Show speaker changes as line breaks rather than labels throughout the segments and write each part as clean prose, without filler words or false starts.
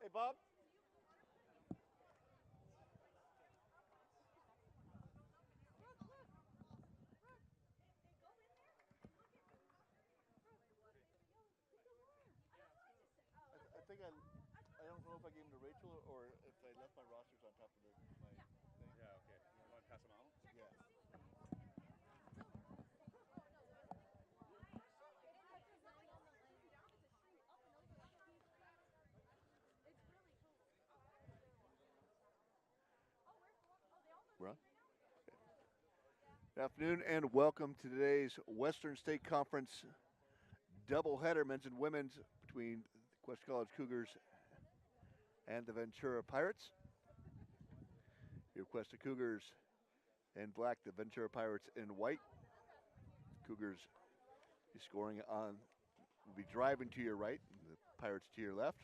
Hey, Bob. I think I don't know if I gave them to Rachel or if I left my rosters on top of my thing.
Yeah, okay. You want to pass them out?
Yeah. We're on? Good afternoon and welcome to today's Western State Conference doubleheader, men's and women's, between the Cuesta College Cougars and the Ventura Pirates. Your Cuesta Cougars in black, the Ventura Pirates in white. Cougars be scoring on, will be driving to your right, the Pirates to your left.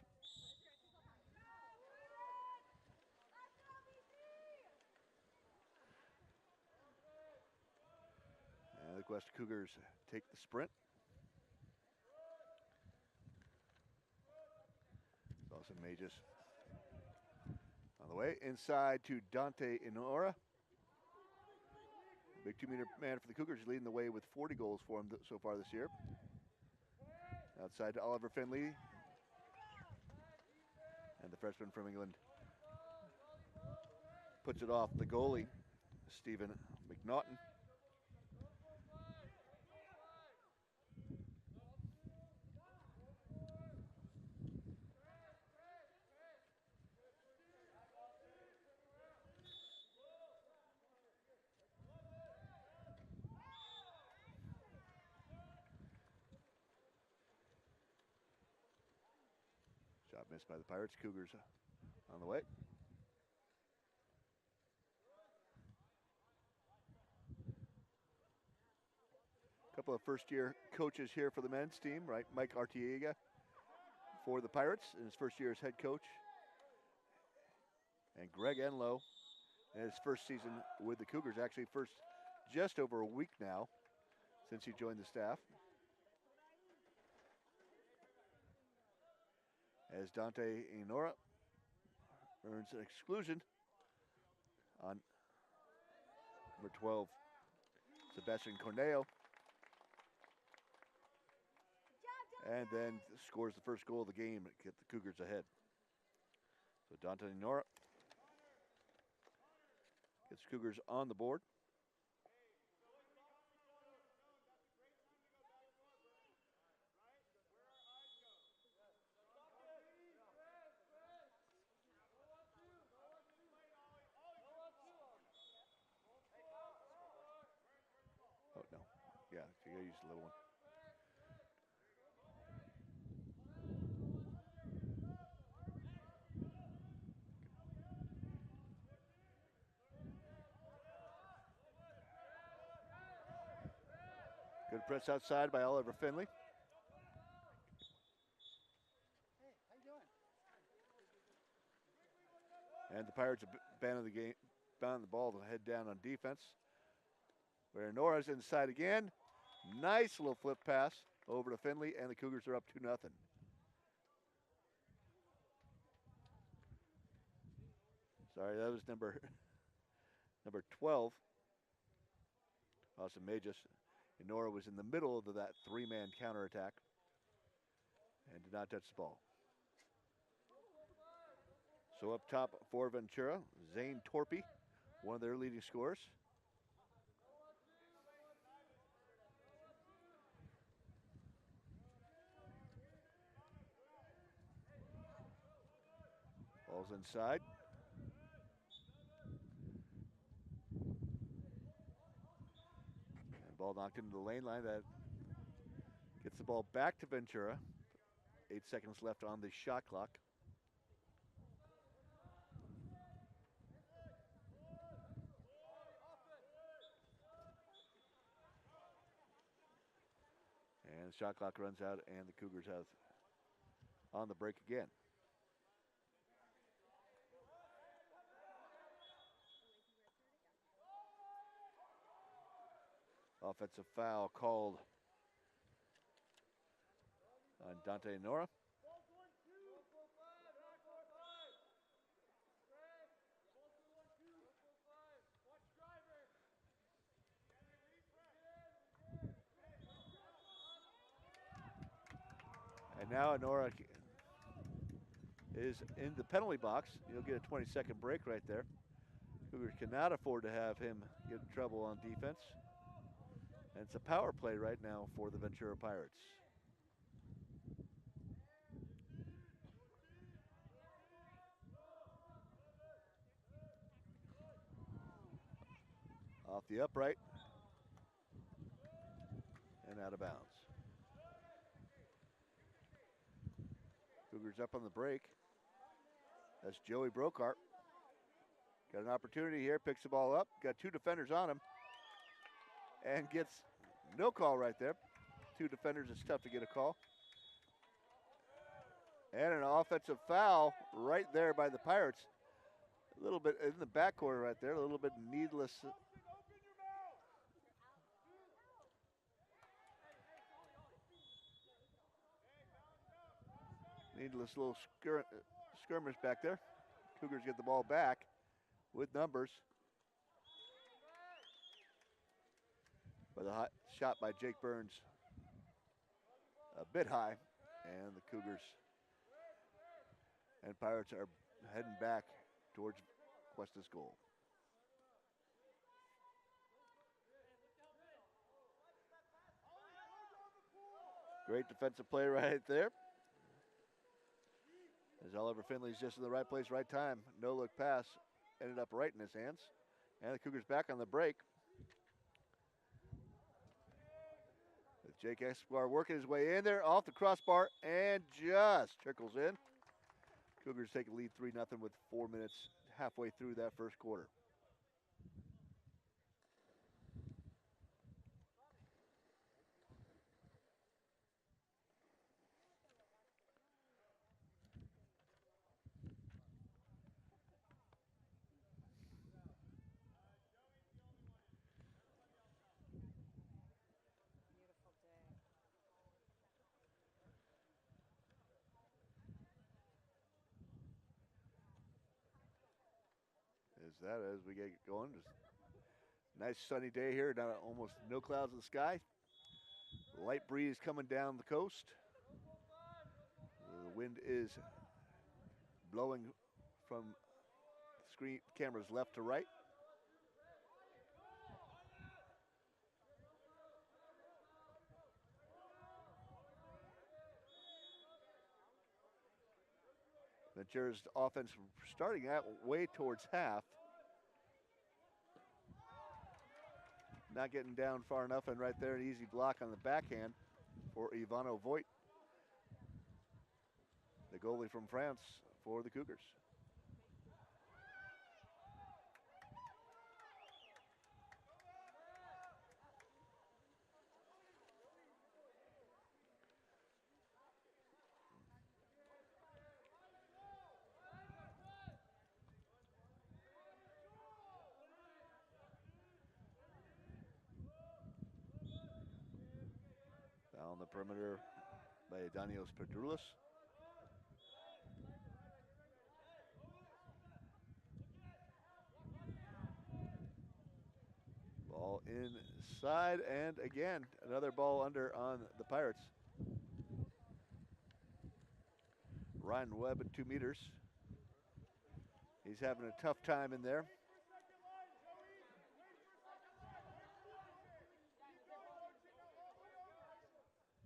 And the Cuesta Cougars take the sprint. Dawson Mages on the way. Inside to Dante Inora. Big 2-meter man for the Cougars, leading the way with 40 goals for him so far this year. Outside to Oliver Finley. And the freshman from England puts it off the goalie, Stephen McNaughton. Shot missed by the Pirates. Cougars on the way. A couple of first-year coaches here for the men's team, right? Mike Artiega for the Pirates in his first year as head coach. And Greg Enlow in his first season with the Cougars, actually just over a week now since he joined the staff. As Dante Inora earns an exclusion on number 12, Sebastian Corneo. And then scores the first goal of the game to get the Cougars ahead. So Dante Inora gets Cougars on the board. Oh, no. Yeah, you gotta use the little one. Good press outside by Oliver Finley.
Hey, how you doing?
And the Pirates are banning the game, banning the ball to head down on defense. Where Nora's inside again. Nice little flip pass over to Finley, and the Cougars are up 2-0. Sorry, that was number 12. Awesome Magus. And Nora was in the middle of that three-man counterattack and did not touch the ball. So up top for Ventura, Zane Torpy, one of their leading scorers. Ball's inside. And ball knocked into the lane line. That gets the ball back to Ventura. 8 seconds left on the shot clock. And the shot clock runs out, and the Cougars have on the break again. Offensive foul called on Dante Nora. Now Nora is in the penalty box. You'll get a 20-second break right there. Cougars cannot afford to have him get in trouble on defense. And it's a power play right now for the Ventura Pirates. Off the upright and out of bounds. Cougars up on the break. That's Joey Brokart. Got an opportunity here, picks the ball up, got two defenders on him, and gets no call right there. Two defenders, it's tough to get a call. And an offensive foul right there by the Pirates. A little bit in the backcourt right there, a little bit needless. Needless little skirmish back there. Cougars get the ball back with numbers. But the hot shot by Jake Burns a bit high, and the Cougars and Pirates are heading back towards Cuesta's goal. Great defensive play right there. As Oliver Finley's just in the right place, right time. No look pass ended up right in his hands. And the Cougars back on the break. With Jake Escobar working his way in there, off the crossbar, and just trickles in. Cougars take a lead 3-0 with 4 minutes halfway through that first quarter. As we get going. Just nice sunny day here, not almost no clouds in the sky. Light breeze coming down the coast. The wind is blowing from screen cameras left to right. Ventura's offense starting out way towards half. Not getting down far enough, and right there an easy block on the backhand for Ivano Voigt, the goalie from France for the Cougars. On the perimeter by Danios Pedrulis. Ball inside, and again, another ball under on the Pirates. Ryan Webb at 2 meters. He's having a tough time in there.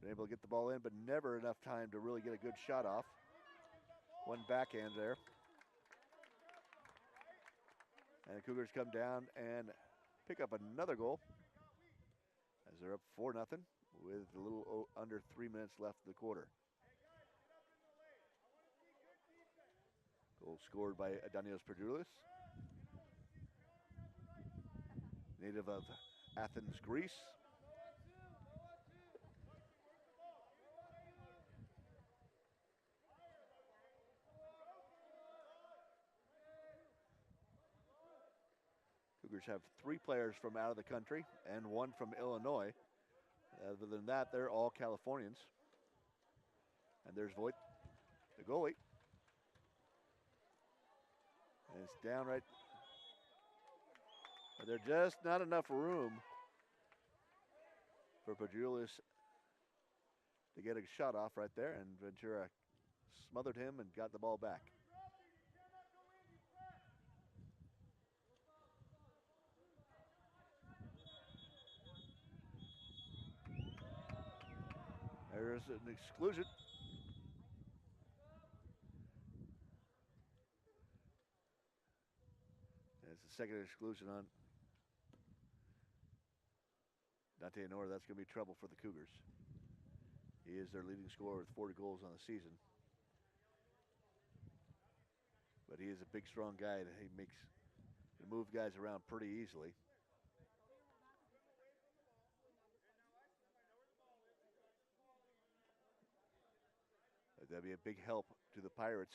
Been able to get the ball in, but never enough time to really get a good shot off. One backhand there. And the Cougars come down and pick up another goal as they're up 4-0 with a little under 3 minutes left of the quarter. Goal scored by Danios Pedrulis, native of Athens, Greece. Cougars have 3 players from out of the country and 1 from Illinois. Other than that, they're all Californians. And there's Voigt, the goalie. And it's down right. But there's just not enough room for Pedrulis to get a shot off right there, and Ventura smothered him and got the ball back. There's an exclusion. It's the second exclusion on Dante Honora. That's going to be trouble for the Cougars. He is their leading scorer with 40 goals on the season. But he is a big, strong guy. He moves guys around pretty easily. That'd be a big help to the Pirates,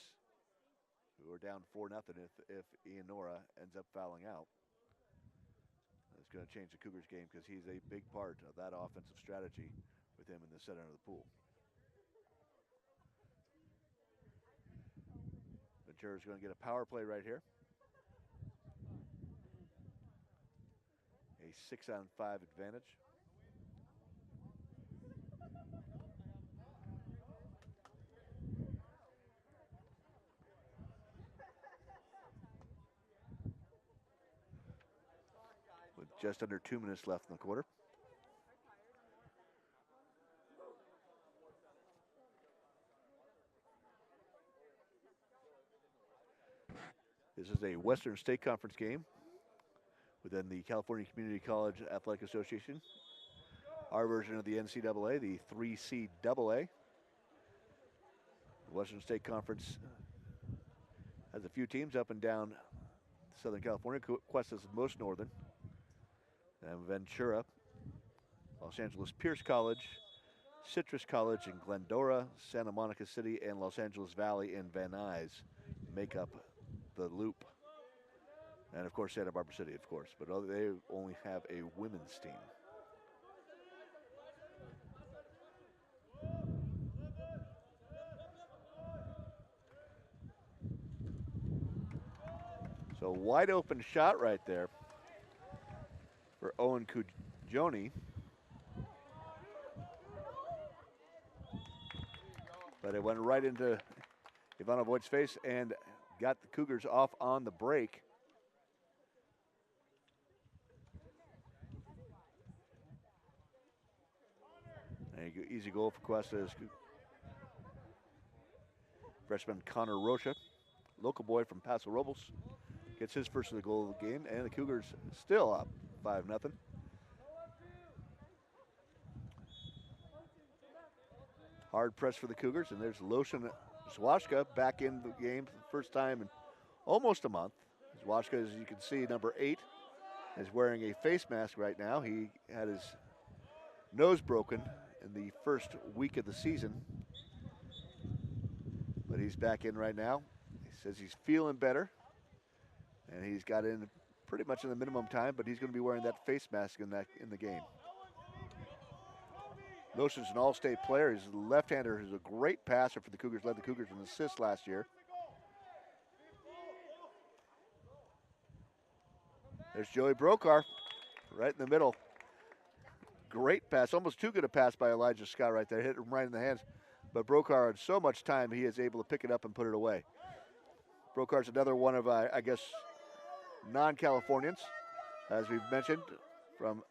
who are down 4-0 if Ian Nora ends up fouling out. It's going to change the Cougars game because he's a big part of that offensive strategy with him in the center of the pool. Ventura's going to get a power play right here. A 6-on-5 advantage. With just under 2 minutes left in the quarter. This is a Western State Conference game within the California Community College Athletic Association. Our version of the NCAA, the 3C AA. The Western State Conference has a few teams up and down Southern California. Cuesta is most northern. And Ventura, Los Angeles Pierce College, Citrus College in Glendora, Santa Monica City, and Los Angeles Valley in Van Nuys make up the loop. And of course, Santa Barbara City, of course, but they only have a women's team. So wide open shot right there for Owen Cujoni. But it went right into Ivanovoit's face and got the Cougars off on the break. Easy goal for Cuesta. Freshman Connor Rocha, local boy from Paso Robles, gets his first of the goal of the game, and the Cougars still up 5-0. Hard press for the Cougars, and there's Loshin Zwashka back in the game for the first time in almost a month. Zwashka, as you can see, number 8, is wearing a face mask right now. He had his nose broken in the first week of the season, but he's back in right now. He says he's feeling better, and he's got in pretty much in the minimum time, but he's going to be wearing that face mask in the game. Loshin's an all-state player. He's a left-hander who's a great passer for the Cougars, led the Cougars in assists last year. There's Joey Brokar right in the middle. Great pass, almost too good a pass by Elijah Scott right there. Hit him right in the hands. But Brokar had so much time, he is able to pick it up and put it away. Brokar's another one of, I guess, non-Californians, as we've mentioned, from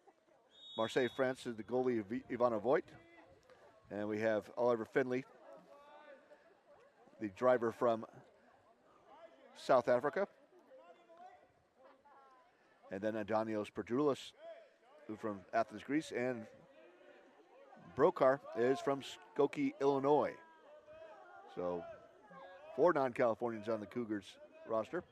Marseille, France, is the goalie Ivanovoit. And we have Oliver Finley, the driver from South Africa. And then Adanios Perdoulis, who from Athens, Greece, and Brokar is from Skokie, Illinois. So 4 non-Californians on the Cougars roster.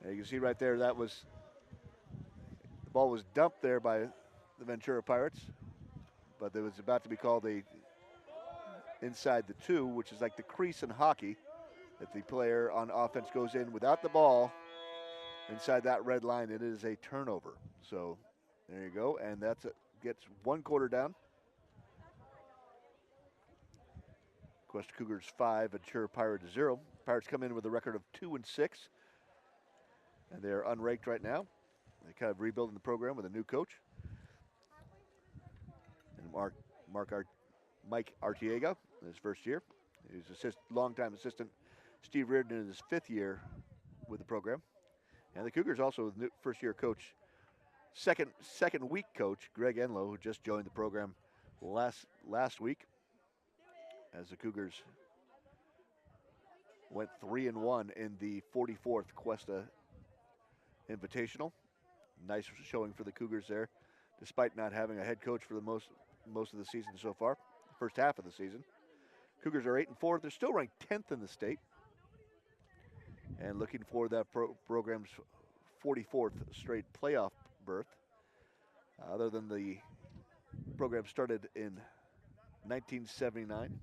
And you can see right there, the ball was dumped there by the Ventura Pirates, but it was about to be called a inside the 2, which is like the crease in hockey. If the player on offense goes in without the ball inside that red line, it is a turnover. So there you go, and that's it. Gets 1 quarter down. Cuesta Cougars 5, Ventura Pirates 0. Pirates come in with a record of 2-6, and they're unranked right now. They're kind of rebuilding the program with a new coach. And Mike Artiega in his first year. He's longtime assistant Steve Reardon in his 5th year with the program. And the Cougars also with new first-year coach, second week coach Greg Enlow, who just joined the program last week, as the Cougars went 3-1 in the 44th Cuesta Invitational. Nice showing for the Cougars there, despite not having a head coach for the most of the season so far, first half of the season. Cougars are 8-4. They're still ranked 10th in the state, and looking for that program's 44th straight playoff berth. Other than the program started in 1979.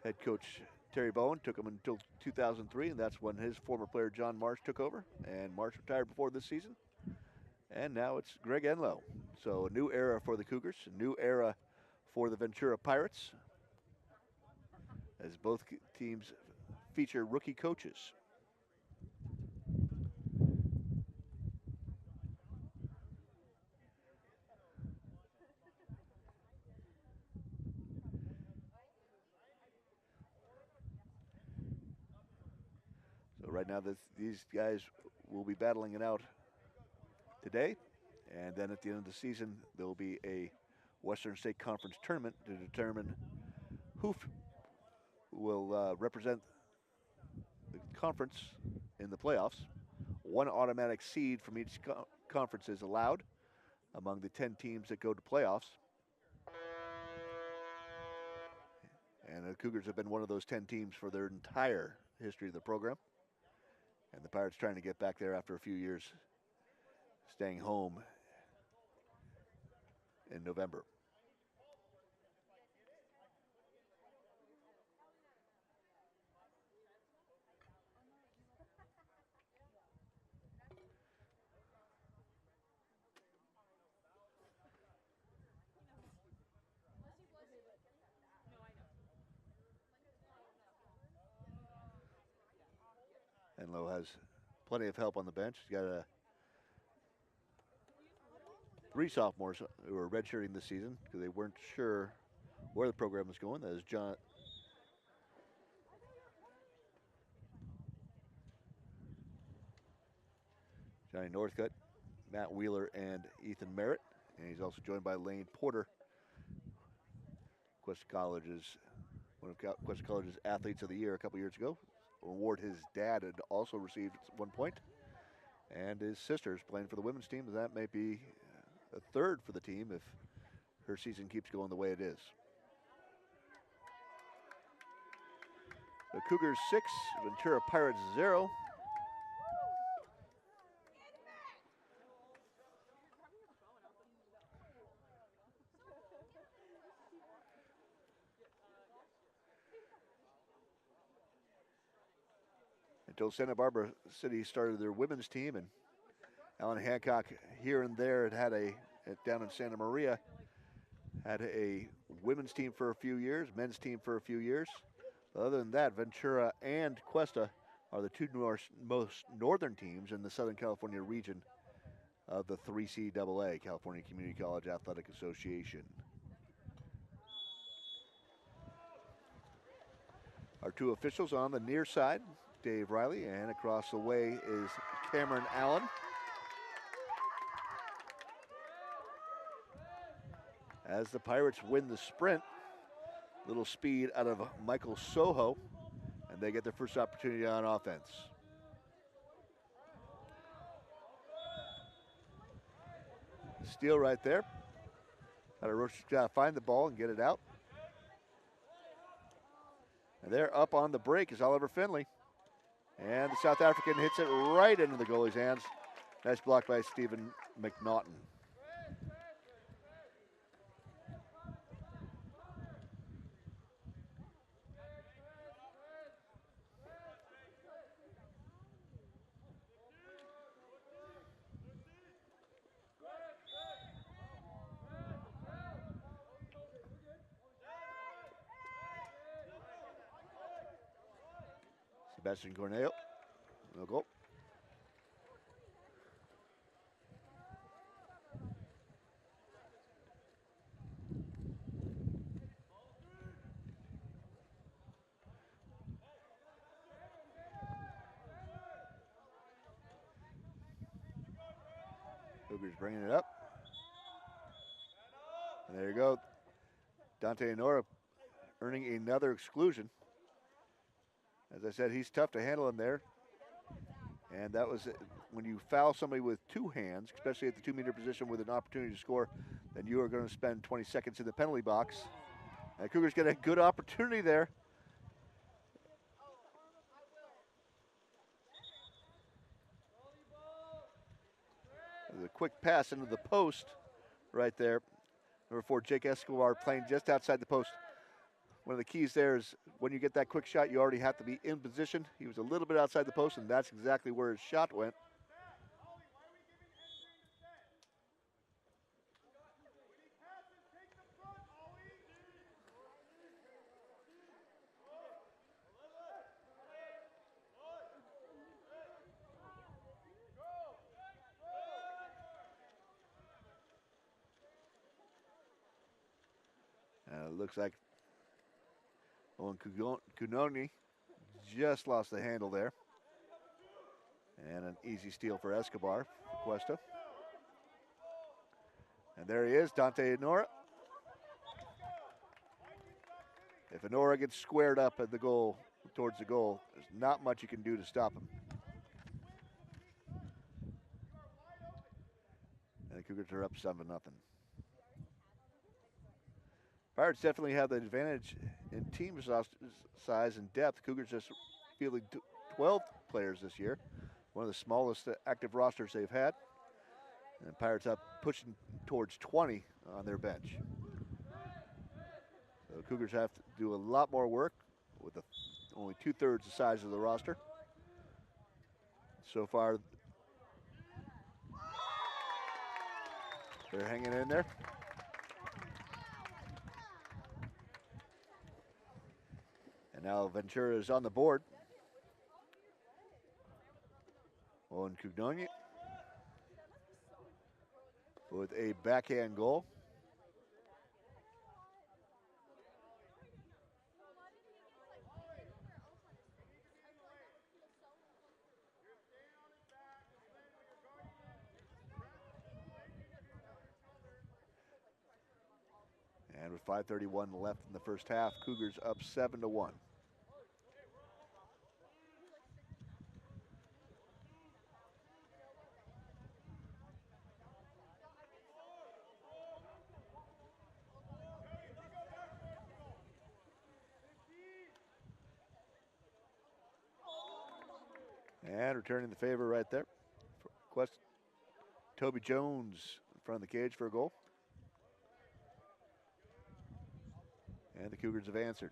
Head coach Terry Bowen took him until 2003, and that's when his former player John Marsh took over. And Marsh retired before this season. And now it's Greg Enlow. So a new era for the Cougars, a new era for the Ventura Pirates, as both teams feature rookie coaches. So right now these guys will be battling it out today, and then at the end of the season there will be a Western State Conference tournament to determine who will represent the conference in the playoffs. One automatic seed from each conference is allowed among the 10 teams that go to playoffs. And the Cougars have been one of those 10 teams for their entire history of the program. And the Pirates trying to get back there after a few years staying home in November. Enlow has plenty of help on the bench. He's got 3 sophomores who are redshirting this season because they weren't sure where the program was going. That is Johnny Northcutt, Matt Wheeler, and Ethan Merritt. And he's also joined by Lane Porter, Cuesta College's one of Cuesta College's Athletes of the Year a couple years ago. Award his dad had also received at one point. And his sister's playing for the women's team. That may be a 3rd for the team if her season keeps going the way it is. The Cougars 6, Ventura Pirates 0. Until Santa Barbara City started their women's team, and Alan Hancock here and there had down in Santa Maria, had a women's team for a few years, men's team for a few years. But other than that, Ventura and Cuesta are the 2 most northern teams in the Southern California region of the 3CAA, California Community College Athletic Association. Our 2 officials on the near side, Dave Riley, and across the way is Cameron Allen. As the Pirates win the sprint, little speed out of Michael Soho, and they get their first opportunity on offense. Steal right there. Got to find the ball and get it out. And they're up on the break is Oliver Finley. And the South African hits it right into the goalie's hands. Nice block by Stephen McNaughton. Sebastian Corneo, no goal. Cougars bringing it up. And there you go. Dante Honora earning another exclusion. As I said, he's tough to handle in there. And that was when you foul somebody with two hands, especially at the 2-meter position with an opportunity to score, then you are going to spend 20 seconds in the penalty box. And Cougars get a good opportunity there. There's a quick pass into the post right there. Number 4, Jake Escobar playing just outside the post. One of the keys there is when you get that quick shot, you already have to be in position. He was a little bit outside the post, and that's exactly where his shot went. It looks like Owen Kunoni just lost the handle there. And an easy steal for Escobar, for Cuesta. And there he is, Dante Honora. If Honora gets squared up at the goal, towards the goal, there's not much you can do to stop him. And the Cougars are up 7-0. Pirates definitely have the advantage in team size and depth. Cougars just fielding 12 players this year, one of the smallest active rosters they've had. And Pirates up pushing towards 20 on their bench. So Cougars have to do a lot more work with only 2/3 the size of the roster. So far, they're hanging in there. And now Ventura is on the board. Owen Cugnogne with a backhand goal. And with 5:31 left in the first half, Cougars up 7-1. And returning the favor right there. Quest. Toby Jones in front of the cage for a goal. And the Cougars have answered.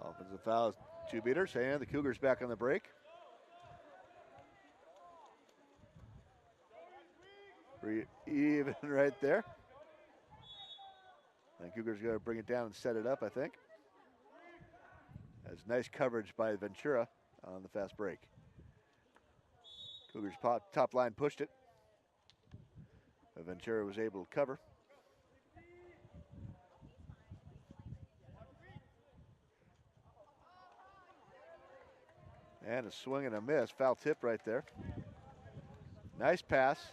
Offensive foul, 2 meters, and the Cougars back on the break. Even right there. And Cougars going to bring it down and set it up, I think. That's nice coverage by Ventura on the fast break. Cougars top line pushed it. But Ventura was able to cover. And a swing and a miss. Foul tip right there. Nice pass.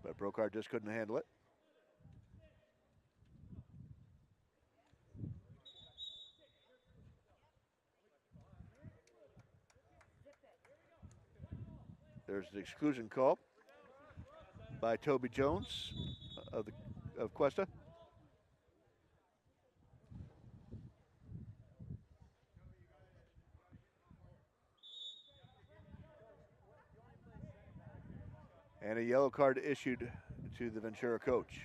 But Brokard just couldn't handle it. There's the exclusion call by Toby Jones of Cuesta. And a yellow card issued to the Ventura coach.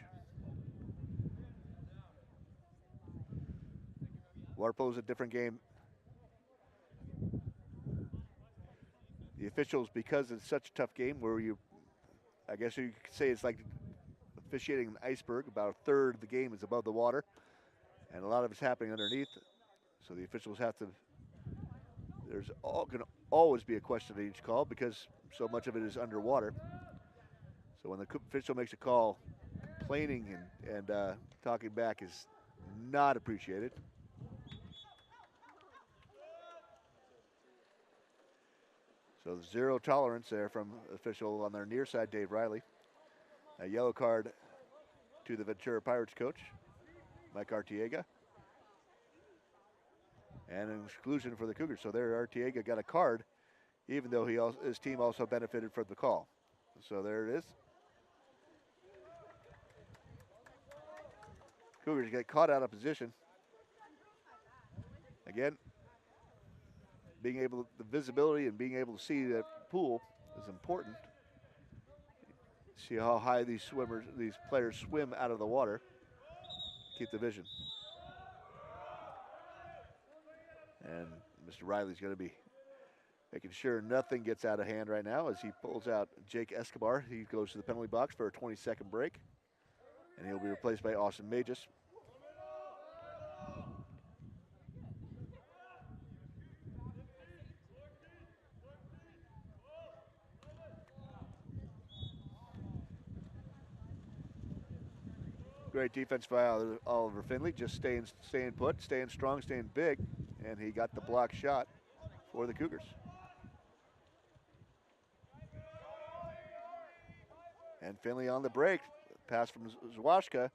Water polo is a different game. The officials, because it's such a tough game where I guess you could say it's like officiating an iceberg. About a third of the game is above the water, and a lot of it's happening underneath. So the officials have to. There's going to always be a question at each call because so much of it is underwater. So when the official makes a call, complaining and talking back is not appreciated. So zero tolerance there from official on their near side, Dave Riley. A yellow card to the Ventura Pirates coach, Mike Artiega. And an exclusion for the Cougars. So there Artiega got a card, even though his team also benefited from the call. So there it is. Cougars get caught out of position. Again, the visibility and being able to see that pool is important. See how high these players swim out of the water. Keep the vision. And Mr. Riley's going to be making sure nothing gets out of hand right now as he pulls out Jake Escobar. He goes to the penalty box for a 20-second break. And he'll be replaced by Austin Magis. Great defense by Oliver Finley, just staying put, staying strong, staying big, and he got the block shot for the Cougars. And Finley on the break, pass from Zwaszka.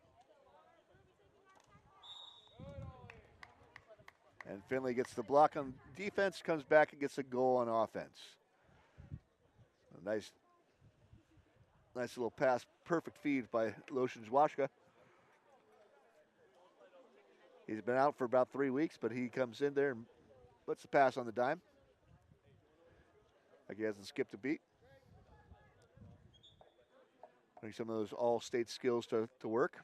And Finley gets the block on defense, comes back and gets a goal on offense. A nice little pass, perfect feed by Loshin Zwaszka. He's been out for about 3 weeks, but he comes in there and puts the pass on the dime. Like he hasn't skipped a beat. Putting some of those all-state skills to work.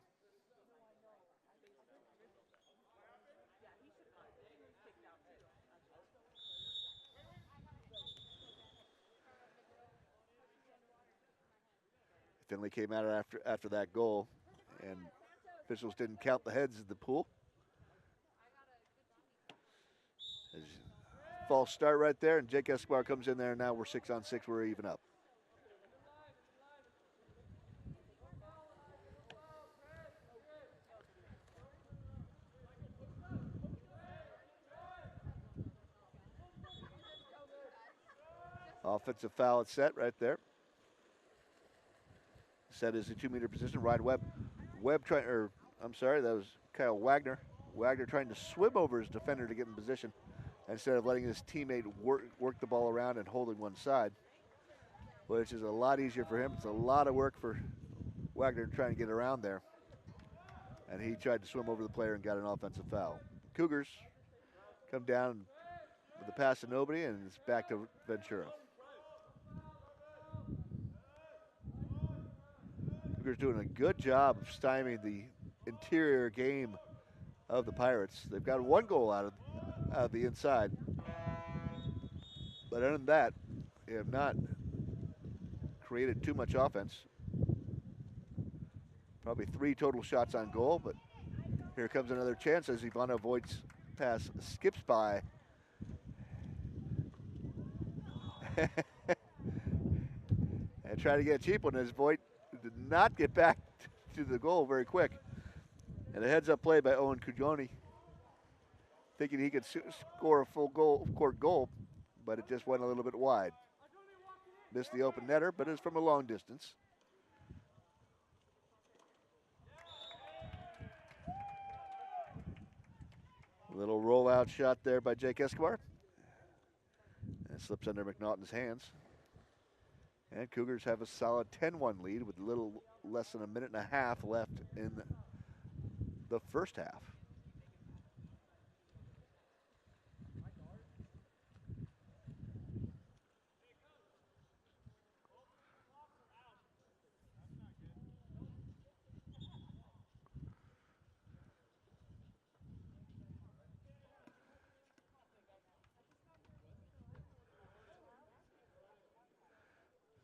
Finley came out after that goal, and officials didn't count the heads in the pool. False start right there, and Jake Escobar comes in there, and now we're 6-on-6, we're even up. Offensive foul at set right there. Set is a 2-meter position. Ryan Webb that was Kyle Wagner. Wagner trying to swim over his defender to get in position instead of letting his teammate work the ball around and holding one side, which is a lot easier for him. It's a lot of work for Wagner trying to get around there. And he tried to swim over the player and got an offensive foul. Cougars come down with a pass to nobody, and it's back to Ventura. Cougars doing a good job of stymieing the interior game of the Pirates. They've got one goal out of the inside. But other than that, they have not created too much offense. Probably 3 total shots on goal, but here comes another chance as Ivana Voigt's pass skips by. And try to get a cheap one as Voigt did not get back to the goal very quick. And a heads-up play by Owen Cugioni, thinking he could score a full court goal, but it just went a little bit wide. Missed the open netter, but it's from a long distance. A little rollout shot there by Jake Escobar. And it slips under McNaughton's hands. And Cougars have a solid 10-1 lead with a little less than a minute and a half left in the first half.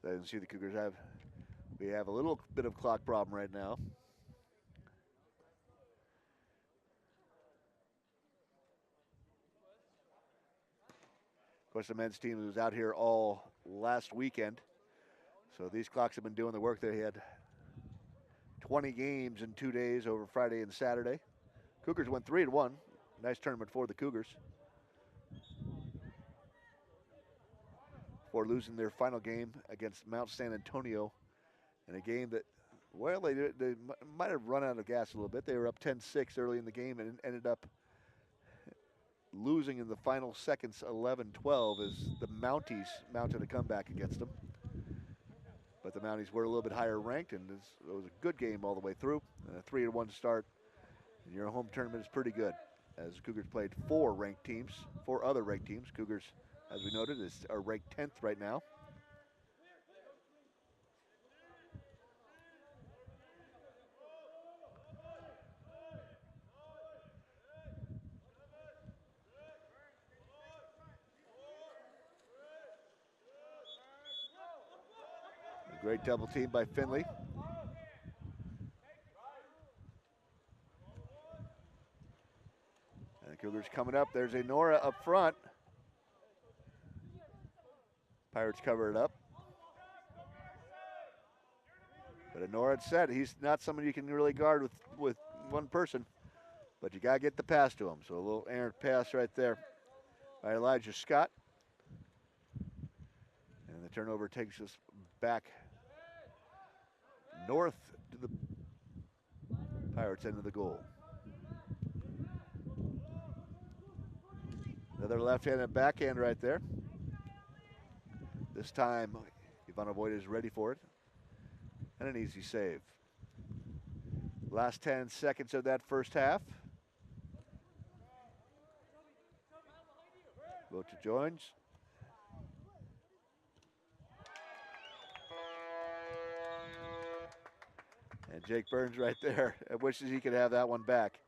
As you see, the Cougars have We have a little bit of clock problem right now. Of course, the men's team was out here all last weekend. So these clocks have been doing the work. They had 20 games in 2 days over Friday and Saturday. Cougars went 3-1. Nice tournament for the Cougars. Before losing their final game against Mount San Antonio in a game that, well, they might have run out of gas a little bit. They were up 10-6 early in the game and ended up losing in the final seconds 11-12 as the Mounties mounted a comeback against them. But the Mounties were a little bit higher ranked, and it was a good game all the way through. A 3-1 start. And your home tournament is pretty good, as the Cougars played four other ranked teams. Cougars, as we noted, are ranked 10th right now. A great double team by Finley. And the Cougars coming up. There's a Nora up front. Pirates cover it up. But Nora said he's not someone you can really guard with one person, but you got to get the pass to him. So a little errant pass right there by Elijah Scott. And the turnover takes us back north to the Pirates' end of the goal. Another left-handed backhand right there. This time, Ivanovoid is ready for it. And an easy save. Last 10 seconds of that first half. Vote to joins. And Jake Burns right there wishes he could have that one back.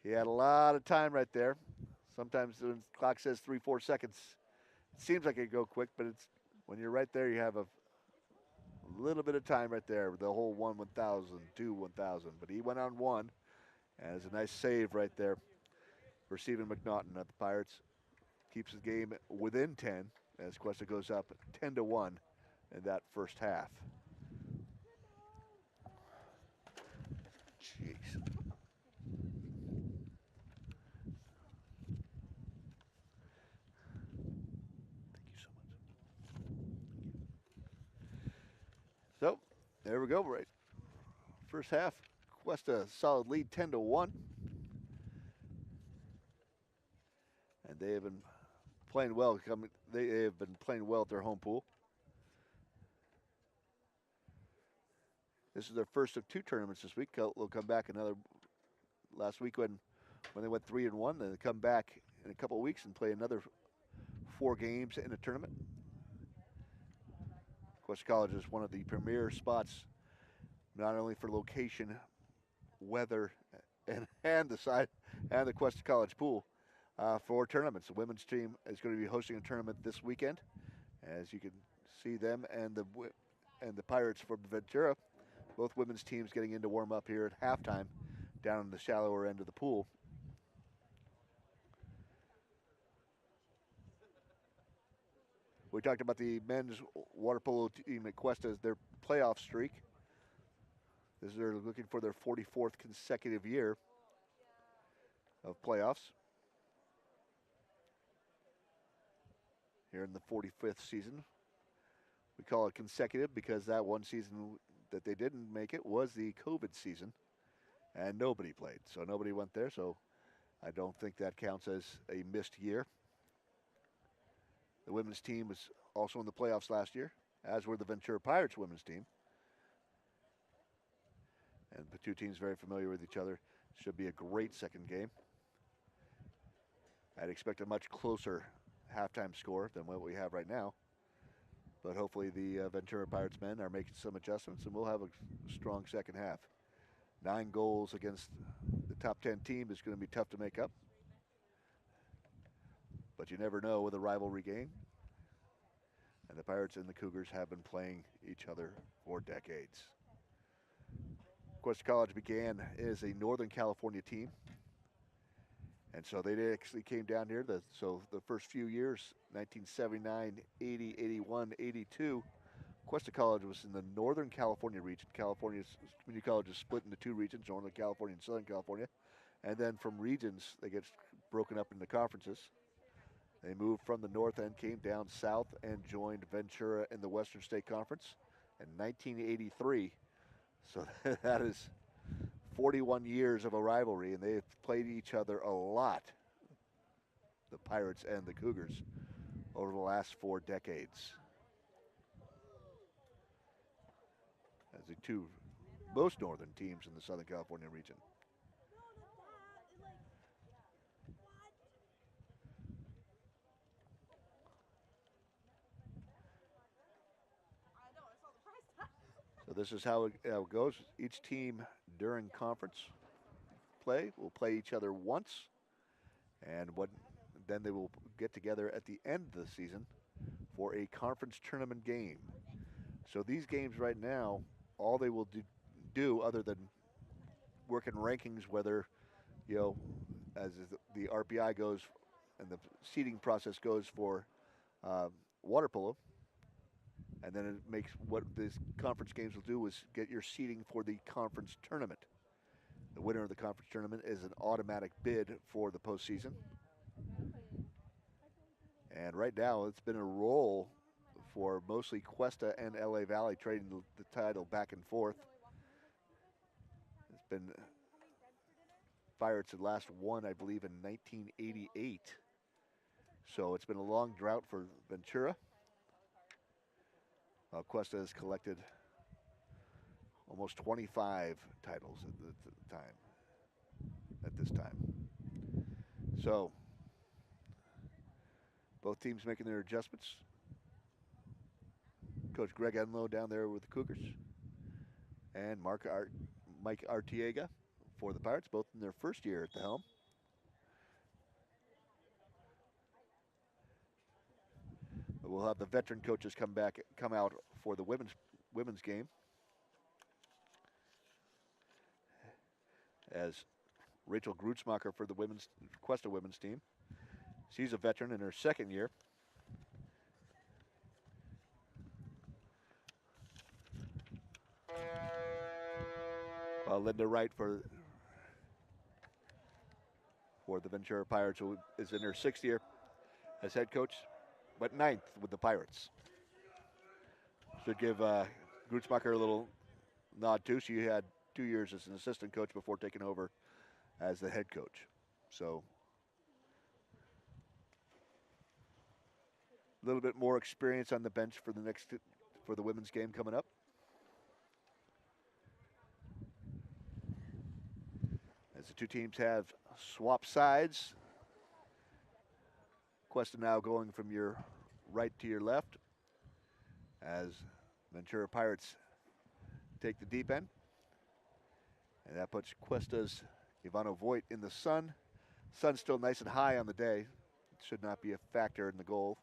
He had a lot of time right there. Sometimes when the clock says 3-4 seconds, it seems like it go quick, but it's when you're right there, you have a little bit of time right there. The whole 1,000, 1,000. But he went on one, and it's a nice save right there for Stephen McNaughton at the Pirates. Keeps the game within 10 as Cuesta goes up 10-1 in that first half. Jeez. So, there we go, right. First half, Cuesta solid lead 10-1. And they have been playing well. They have been playing well at their home pool. This is their first of two tournaments this week. They'll come back another last week when they went 3-1. Then they come back in a couple of weeks and play another 4 games in a tournament. Cuesta College is one of the premier spots, not only for location, weather, and the side and the Cuesta College pool for tournaments. The women's team is going to be hosting a tournament this weekend, as you can see them and the Pirates from Ventura. Both women's teams getting in to warm up here at halftime down in the shallower end of the pool. We talked about the men's water polo team at Cuesta, their playoff streak. They're looking for their 44th consecutive year of playoffs. Here in the 45th season. We call it consecutive because that one season that they didn't make it was the COVID season, and nobody played. So nobody went there, so I don't think that counts as a missed year. The women's team was also in the playoffs last year, as were the Ventura Pirates women's team. And the two teams very familiar with each other. Should be a great second game. I'd expect a much closer halftime score than what we have right now. But hopefully the Ventura Pirates men are making some adjustments, and we'll have a strong second half. 9 goals against the top 10 team is going to be tough to make up. But you never know with a rivalry game. And the Pirates and the Cougars have been playing each other for decades. Cuesta College began as a Northern California team. And so they actually came down here. So the first few years, 1979, 80, 81, 82, Cuesta College was in the Northern California region. California's community college is split into two regions, Northern California and Southern California. And then from regions, they get broken up into conferences. They moved from the north end, came down south, and joined Ventura in the Western State Conference in 1983. So that is 41 years of a rivalry, and they've played each other a lot, the Pirates and the Cougars, over the last 4 decades. As the two most northern teams in the Southern California region. So this is how it goes. Each team during conference play will play each other once, and then they will get together at the end of the season for a conference tournament game. So these games right now, all they will do other than work in rankings, whether, as the RPI goes and the seeding process goes for water polo, and then it makes what these conference games will do is get your seeding for the conference tournament. The winner of the conference tournament is an automatic bid for the postseason. And right now, it's been a roll for mostly Cuesta and LA Valley trading the title back and forth. It's been Pirates had last won, I believe, in 1988. So it's been a long drought for Ventura. Cuesta has collected almost 25 titles at this time. So both teams making their adjustments. Coach Greg Enlow down there with the Cougars, and Mike Artiega for the Pirates, both in their first year at the helm. But we'll have the veteran coaches come out for the women's game, as Rachel Grutzmacher for the Cuesta women's team. She's a veteran in her second year. Linda Wright for the Ventura Pirates, who is in her 6th year as head coach, but 9th with the Pirates. Should give Grutzmacher a little nod too. She had 2 years as an assistant coach before taking over as the head coach. So a little bit more experience on the bench for the women's game coming up. As the two teams have swapped sides. Cuesta now going from your right to your left as Ventura Pirates take the deep end. And that puts Cuesta's Ivano Voigt in the sun. Sun's still nice and high on the day. It should not be a factor in the goal.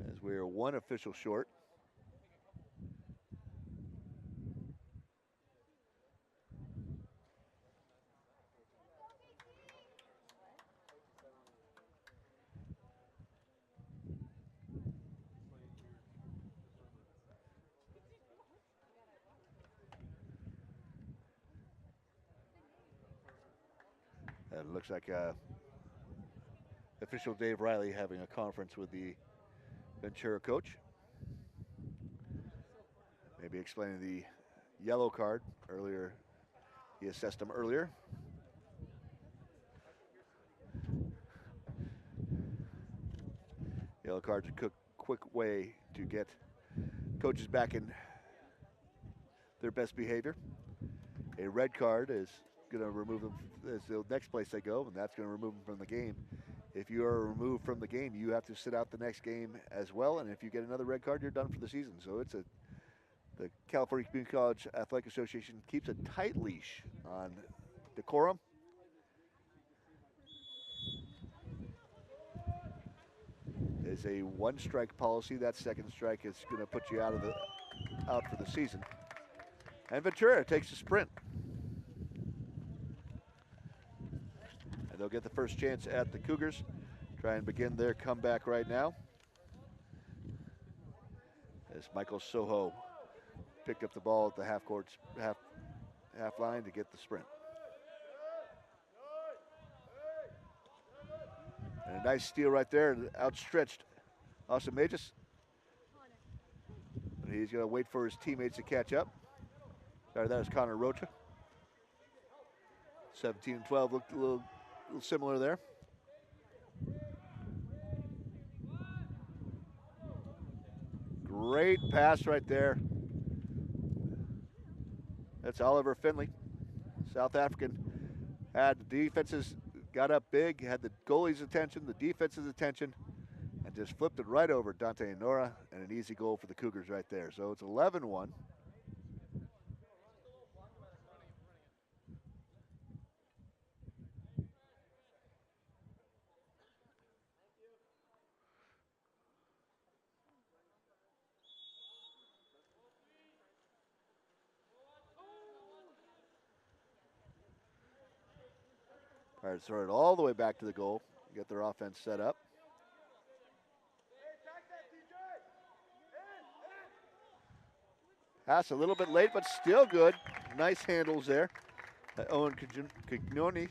As we are one official short. It looks like official Dave Riley having a conference with the Ventura coach. Maybe explaining the yellow card earlier. He assessed him earlier. Yellow card's a quick way to get coaches back in their best behavior. A red card is going to remove them as the next place they go, and that's going to remove them from the game. If you are removed from the game, you have to sit out the next game as well, and if you get another red card, you're done for the season. So the California Community College Athletic Association keeps a tight leash on decorum. is a one-strike policy. That second strike is going to put you out for the season. And Ventura takes a sprint. And they'll get the first chance at the Cougars. Try and begin their comeback right now. As Michael Soho picked up the ball at the half line to get the sprint. And a nice steal right there, outstretched Austin Magis. But he's going to wait for his teammates to catch up. Sorry, that was Connor Rocha. 17 and 12 looked a little similar there. Great pass right there. That's Oliver Finley. South African had the defenses, got up big, had the goalie's attention, the defense's attention, and just flipped it right over Dante Nora, and an easy goal for the Cougars right there. So it's 11-1. Pirates throw it all the way back to the goal, get their offense set up. Pass a little bit late, but still good. Nice handles there. Owen Cagnoni.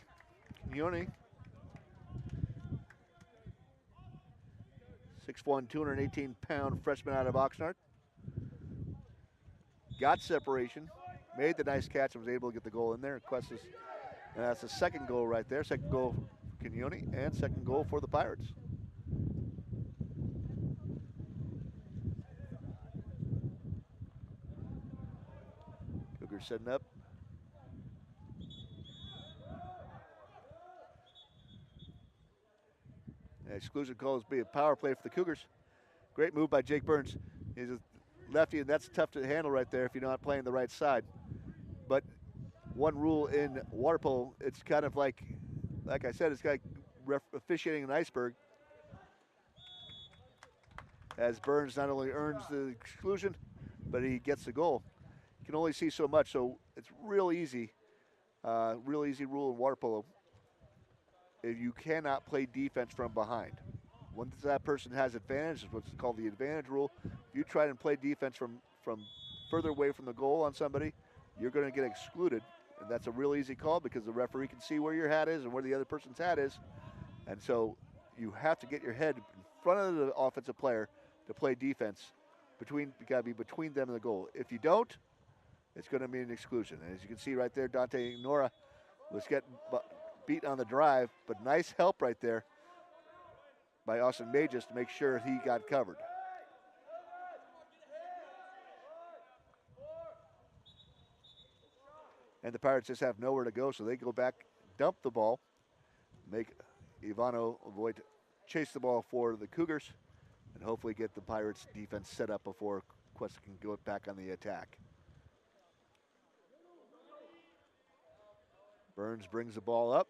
6'1", 218-pound freshman out of Oxnard. Got separation, made the nice catch, and was able to get the goal in there. Cuesta's, and that's the second goal right there. Second goal for Cagnoni, and second goal for the Pirates. Cougars setting up. The exclusion calls be a power play for the Cougars. Great move by Jake Burns. He's a lefty, and that's tough to handle right there if you're not playing the right side. But one rule in water polo, it's kind of like I said, it's like officiating an iceberg. As Burns not only earns the exclusion, but he gets the goal. You can only see so much, so it's real easy rule in water polo. If you cannot play defense from behind. Once that person has advantage, it's what's called the advantage rule. If you try and play defense from further away from the goal on somebody, you're going to get excluded. And that's a real easy call because the referee can see where your hat is and where the other person's hat is. And so you have to get your head in front of the offensive player to play defense. You got to be between them and the goal. If you don't, it's going to be an exclusion. And as you can see right there, Dante Nora was getting beat on the drive, but nice help right there by Austin Magis to make sure he got covered. And the Pirates just have nowhere to go, so they go back, dump the ball, make Ivano avoid chase the ball for the Cougars, and hopefully get the Pirates defense set up before Cuesta can go back on the attack. Burns brings the ball up.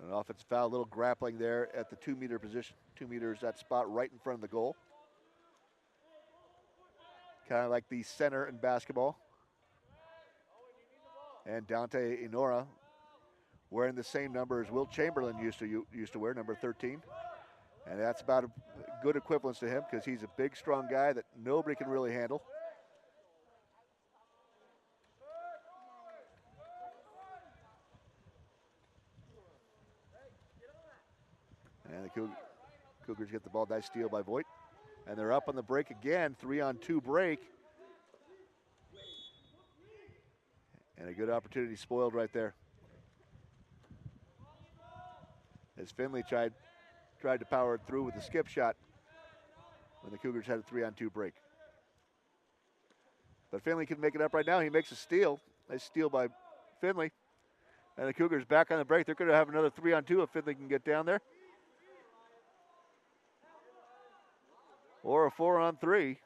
An offensive foul, a little grappling there at the 2-meter position. 2 meters, that spot right in front of the goal. Kind of like the center in basketball. And Dante Inora wearing the same number as Will Chamberlain used to wear, number 13. And that's about a good equivalence to him because he's a big, strong guy that nobody can really handle. And the Cougars get the ball. Nice steal by Voigt. And they're up on the break again. 3-on-2 break. And a good opportunity spoiled right there. As Finley tried to power it through with a skip shot when the Cougars had a 3-on-2 break. But Finley can make it up right now. He makes a steal. Nice steal by Finley. And the Cougars back on the break. They're going to have another 3-on-2 if Finley can get down there. Or a 4-on-3.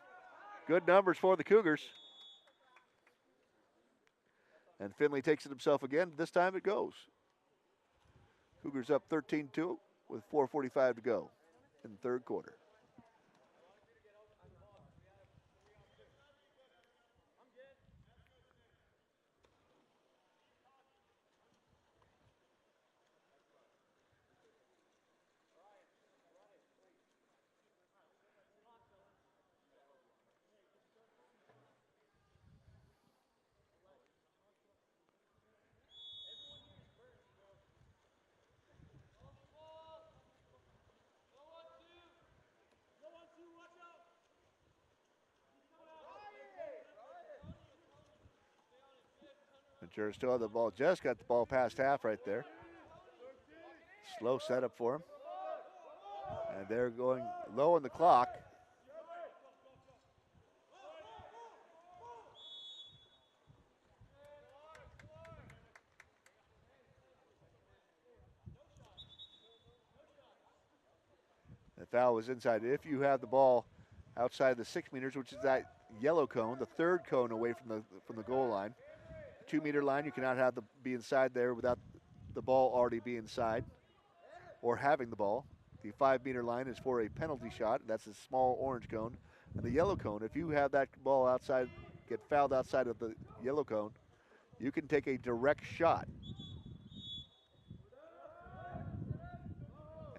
Good numbers for the Cougars. And Finley takes it himself again. This time it goes. Cougars up 13-2 with 4:45 to go in the third quarter. Ventura still had the ball, just got the ball past half right there. Slow setup for him. And they're going low on the clock. The foul was inside. If you have the ball outside the 6 meters, which is that yellow cone, the third cone away from the goal line, 2 meter line, you cannot have be inside there without the ball already be inside or having the ball. The 5 meter line is for a penalty shot. That's a small orange cone. And the yellow cone, if you have that ball outside, get fouled outside of the yellow cone, you can take a direct shot.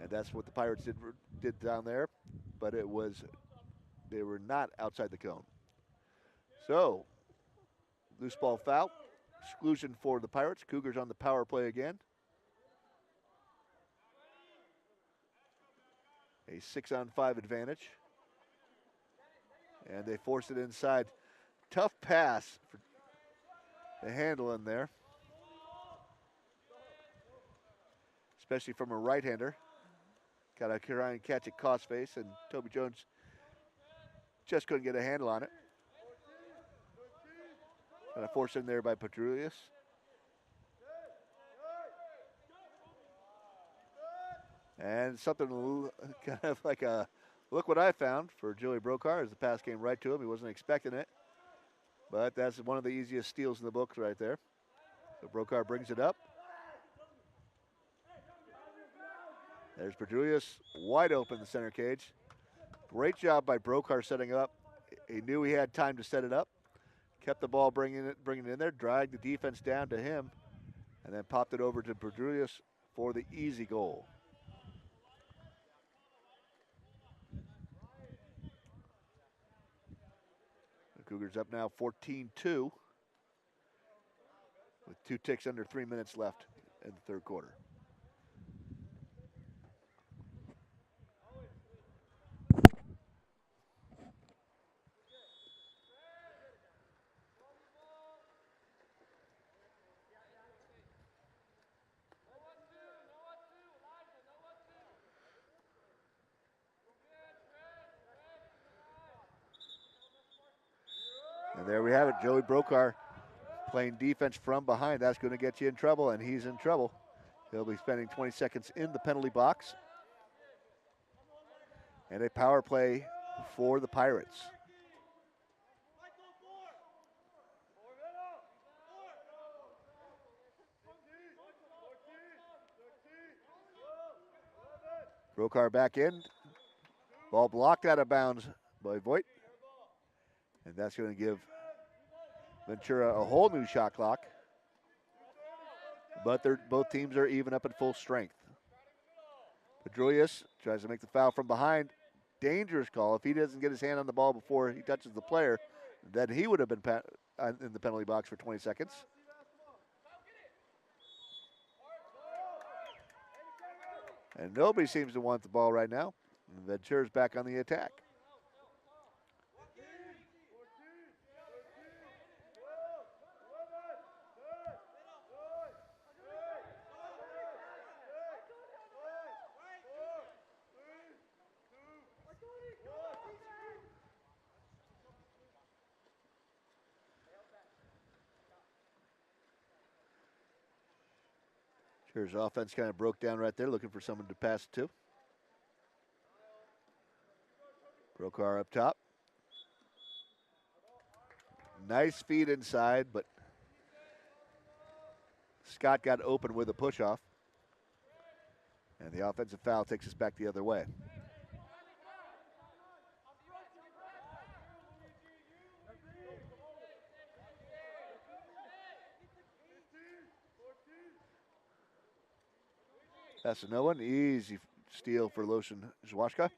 And that's what the Pirates did down there, but they were not outside the cone. So, loose ball foul, exclusion for the Pirates. Cougars on the power play again. A 6-on-5 advantage. And they force it inside. Tough pass for the handle in there, especially from a right-hander. Got to try and catch it cross face, and Toby Jones just couldn't get a handle on it. Kind of forced in there by Petrulius. And something kind of like a look what I found for Joey Brokar as the pass came right to him. He wasn't expecting it. But that's one of the easiest steals in the books right there. So Brokar brings it up. There's Petrulius wide open in the center cage. Great job by Brokar setting up. He knew he had time to set it up. Kept the ball bringing it in there, dragged the defense down to him, and then popped it over to Petrulius for the easy goal. The Cougars up now 14-2 with 2 ticks under 3 minutes left in the third quarter. And there we have it, Joey Brokar playing defense from behind. That's going to get you in trouble, and he's in trouble. He'll be spending 20 seconds in the penalty box. And a power play for the Pirates. Brokar back in. Ball blocked out of bounds by Voigt. And that's going to give Ventura a whole new shot clock. But both teams are even up at full strength. Petrulius tries to make the foul from behind. Dangerous call. If he doesn't get his hand on the ball before he touches the player, then he would have been in the penalty box for 20 seconds. And nobody seems to want the ball right now. Ventura's back on the attack. Here's offense kind of broke down right there, looking for someone to pass it to. Brokar up top. Nice feed inside, but Scott got open with a push-off. And the offensive foul takes us back the other way. That's no one. Easy steal for Loshin Zwashka.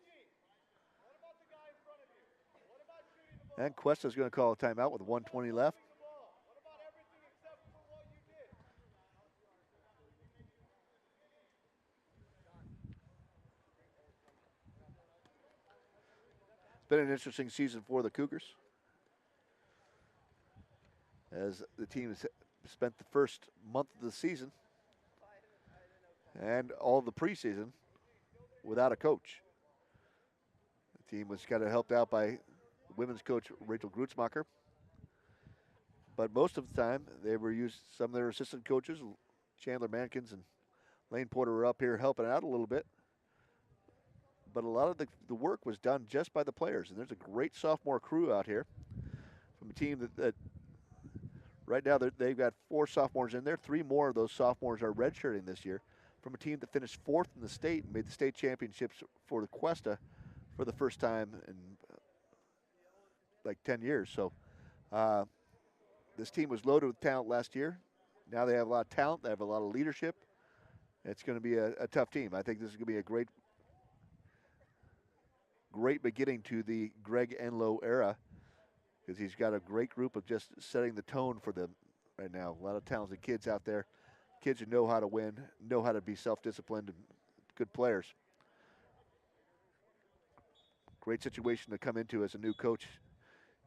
And Cuesta's going to call a timeout with 1:20 left. It's been an interesting season for the Cougars, as the team has spent the first month of the season and all the preseason without a coach. The team was kind of helped out by women's coach Rachel Grutzmacher, but most of the time they were used. Some of their assistant coaches, Chandler Mankins and Lane Porter, were up here helping out a little bit. But a lot of the work was done just by the players, and there's a great sophomore crew out here from a team that right now they've got 4 sophomores in there. 3 more of those sophomores are redshirting this year, from a team that finished 4th in the state and made the state championships for the Cuesta for the first time in like 10 years. So this team was loaded with talent last year. Now they have a lot of talent. They have a lot of leadership. It's going to be a tough team. I think this is going to be a great beginning to the Greg Enlow era, because he's got a great group of just setting the tone for them right now. A lot of talented kids out there, kids who know how to win, know how to be self-disciplined, and good players. Great situation to come into as a new coach,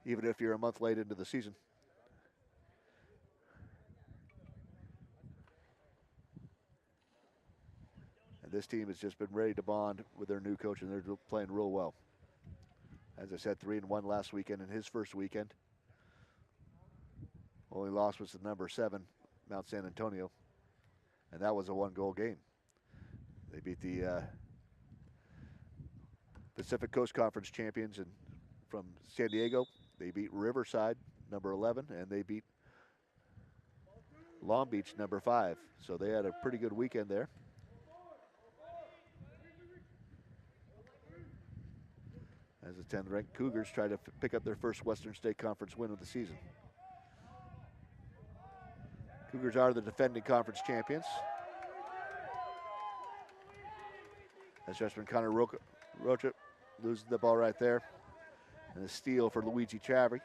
even if you're a month late into the season. And this team has just been ready to bond with their new coach, and they're playing real well. As I said, 3-1 last weekend in his first weekend. Only loss was the number 7, Mount San Antonio, and that was a 1-goal game. They beat the Pacific Coast Conference champions from San Diego. They beat Riverside, number 11, and they beat Long Beach, number 5. So they had a pretty good weekend there. As the 10th ranked Cougars try to pick up their first Western State Conference win of the season. Cougars are the defending conference champions. As freshman Connor Rocha loses the ball right there. And a steal for Luigi Travi.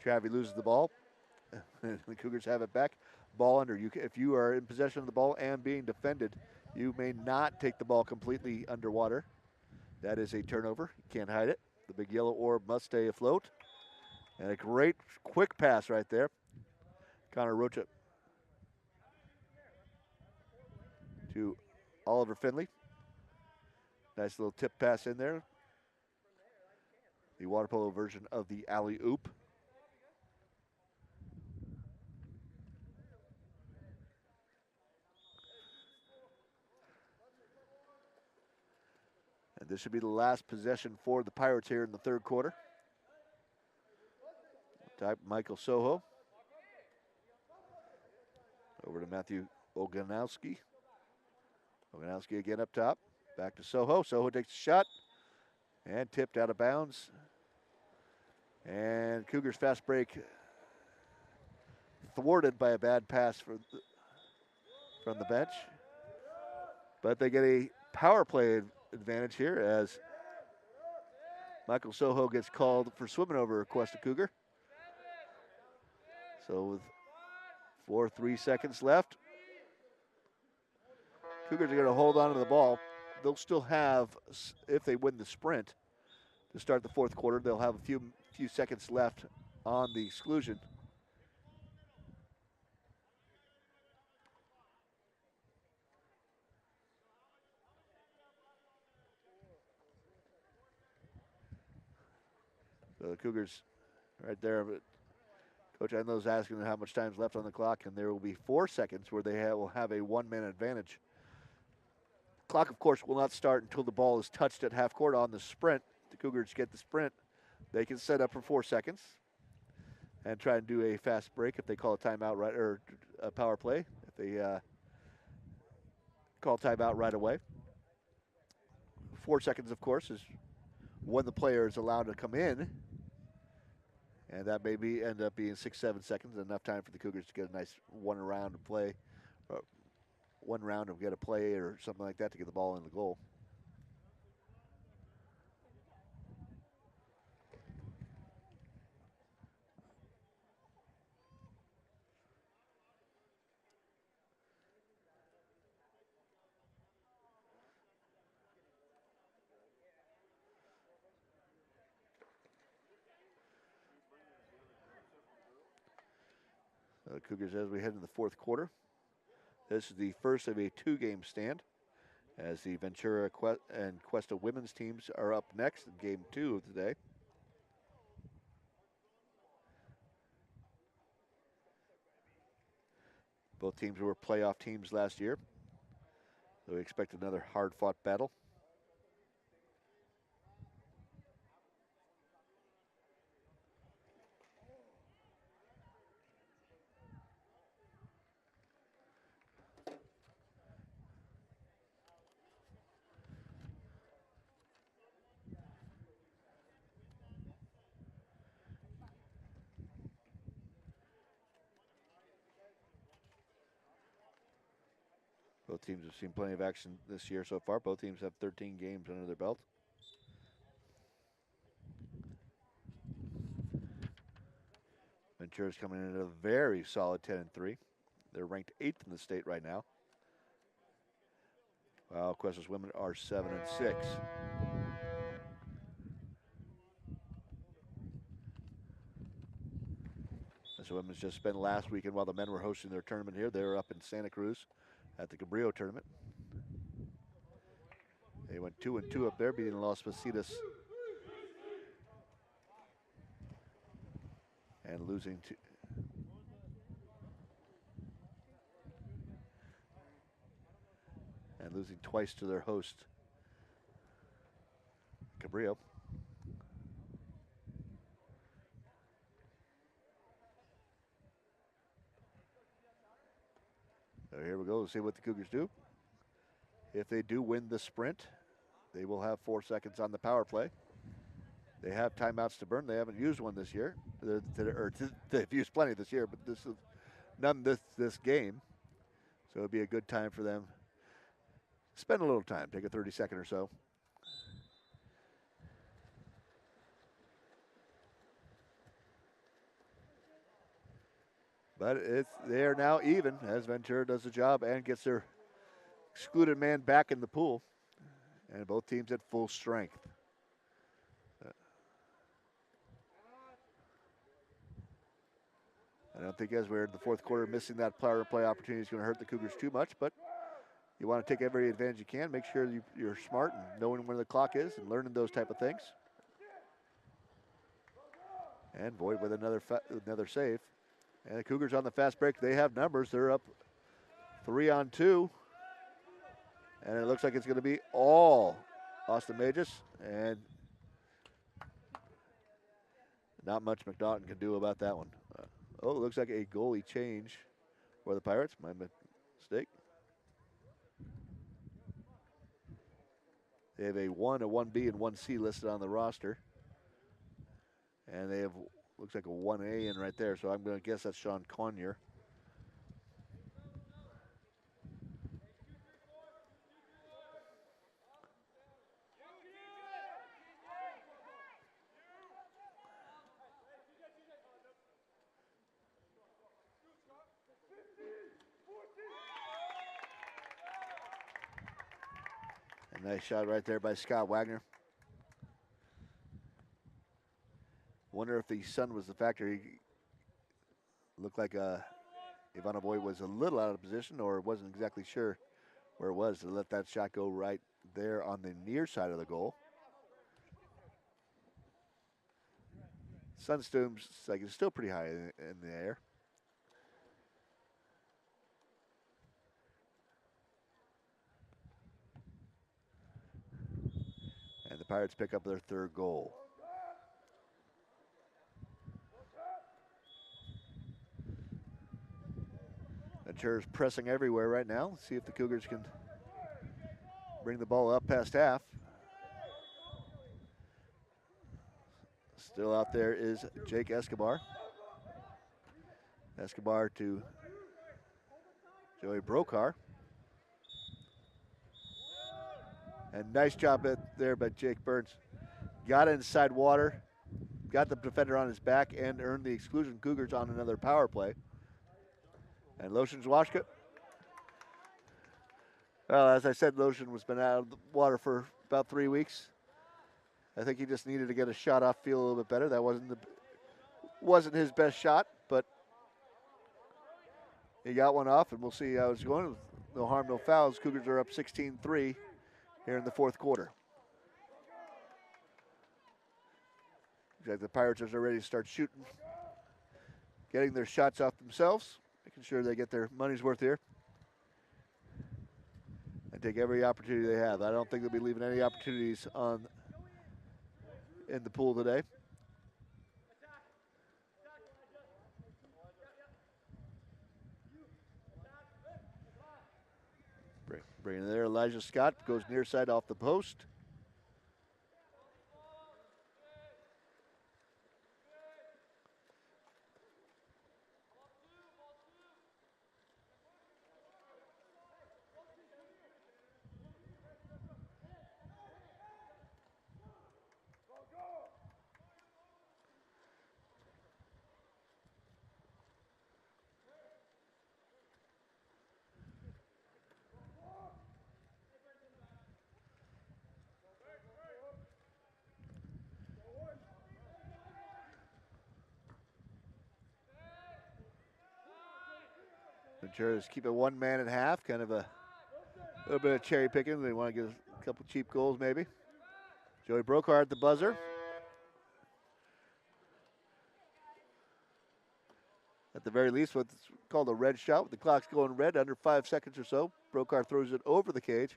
Travi loses the ball. The Cougars have it back. Ball under. If you are in possession of the ball and being defended, you may not take the ball completely underwater. That is a turnover. You can't hide it. The big yellow orb must stay afloat. And a great quick pass right there. Connor Rocha to Oliver Finley. Nice little tip pass in there. The water polo version of the alley-oop. And this should be the last possession for the Pirates here in the third quarter. Type Michael Soho. Over to Matthew Oganowski. Oganowski again up top. Back to Soho. Soho takes a shot. And tipped out of bounds. And Cougars fast break thwarted by a bad pass from the bench. But they get a power play advantage here as Michael Soho gets called for swimming over a Cuesta Cougar. So with 3 seconds left, Cougars are going to hold on to the ball. They'll still have, if they win the sprint to start the fourth quarter, they'll have a few seconds left on the exclusion. So the Cougars right there. But Coach Enlow's asking how much time's left on the clock, and there will be 4 seconds where they will have a one-man advantage. Clock, of course, will not start until the ball is touched at half court on the sprint. The Cougars get the sprint. They can set up for 4 seconds. and try and do a fast break if they call a timeout right or a power play if they call timeout right away. 4 seconds, of course, is when the player is allowed to come in, and that may end up being 6, 7 seconds, enough time for the Cougars to get a nice one round of play, 1 round of get a play or something like that to get the ball in the goal. Cougars as we head into the fourth quarter. This is the first of a 2-game stand as the Ventura and Cuesta women's teams are up next in game 2 of today. Both teams were playoff teams last year, so we expect another hard-fought battle. Both teams have seen plenty of action this year so far. Both teams have 13 games under their belt. Ventura's coming in at a very solid 10-3. They're ranked 8th in the state right now. While Cuesta's women are 7-6. The women's just spent last weekend while the men were hosting their tournament here. They were up in Santa Cruz at the Cabrillo tournament. They went 2-2 up there, beating Las Positas and losing twice to their host, Cabrillo. So here we go. Let's see what the Cougars do. If they do win the sprint, they will have 4 seconds on the power play. They have timeouts to burn. They haven't used one this year. They've used plenty this year, but this is none this game. So it'd be a good time for them. Spend a little time, take a 30-second or so. But they are now even as Ventura does the job and gets their excluded man back in the pool. And both teams at full strength. I don't think as we're in the fourth quarter, missing that power play opportunity is going to hurt the Cougars too much, but you want to take every advantage you can. Make sure you're smart and knowing where the clock is and learning those type of things. And Boyd with another save. And the Cougars on the fast break, they have numbers. They're up 3-on-2. And it looks like it's going to be all Austin Magus. And not much McNaughton can do about that one. It looks like a goalie change for the Pirates. My mistake. They have a 1, a 1B, and 1C listed on the roster. And they have, looks like a 1A in right there, so I'm going to guess that's Sean Conyer. A nice shot right there by Scott Wagner. Wonder if the sun was the factor. He looked like Ivanovoy was a little out of position or wasn't exactly sure where it was to let that shot go right there on the near side of the goal. Sunstone's like it's still pretty high in the air. And the Pirates pick up their 3rd goal. Ventura's pressing everywhere right now. Let's see if the Cougars can bring the ball up past half. Still out there is Jake Escobar. Escobar to Joey Brokar. And nice job there by Jake Burns. Got inside water, got the defender on his back, and earned the exclusion. Cougars on another power play. And Lotion Zwashka. Well, as I said, Lotion was been out of the water for about 3 weeks. I think he just needed to get a shot off, feel a little bit better. That wasn't his best shot, but he got one off, and we'll see how it's going. No harm, no fouls. Cougars are up 16-3 here in the fourth quarter. Looks like the Pirates are ready to start shooting, getting their shots off themselves, making sure they get their money's worth here. And take every opportunity they have. I don't think they'll be leaving any opportunities in the pool today. Bringing it there, Elijah Scott goes near side off the post. Ventura's keep it 1 man and a half, kind of a little bit of cherry picking. They want to get a couple cheap goals maybe. Joey Brokar at the buzzer. At the very least, what's called a red shot. With the clock's going red, under 5 seconds or so. Brokar throws it over the cage.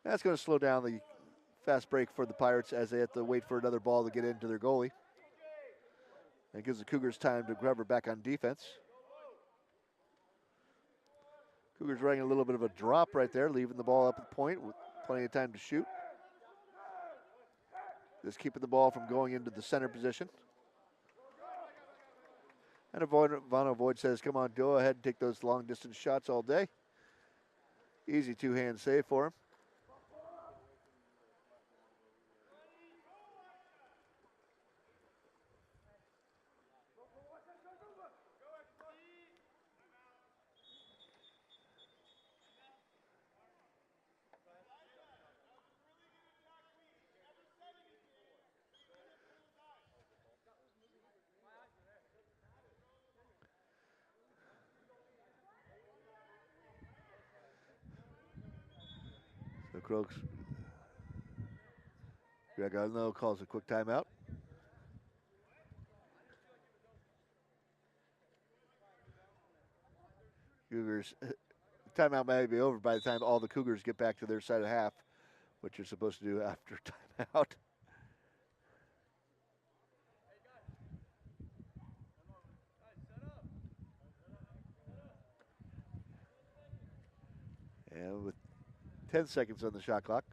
That's going to slow down the fast break for the Pirates as they have to wait for another ball to get into their goalie. And it gives the Cougars time to recover back on defense. Cougars running a little bit of a drop right there, leaving the ball up at the point with plenty of time to shoot. Just keeping the ball from going into the center position. And Von Avoid says, come on, go ahead and take those long distance shots all day. Easy two-hand save for him. So Croaks, Greg Arno calls a quick timeout. Cougars, timeout may be over by the time all the Cougars get back to their side of half, which you're supposed to do after timeout. And with 10 seconds on the shot clock.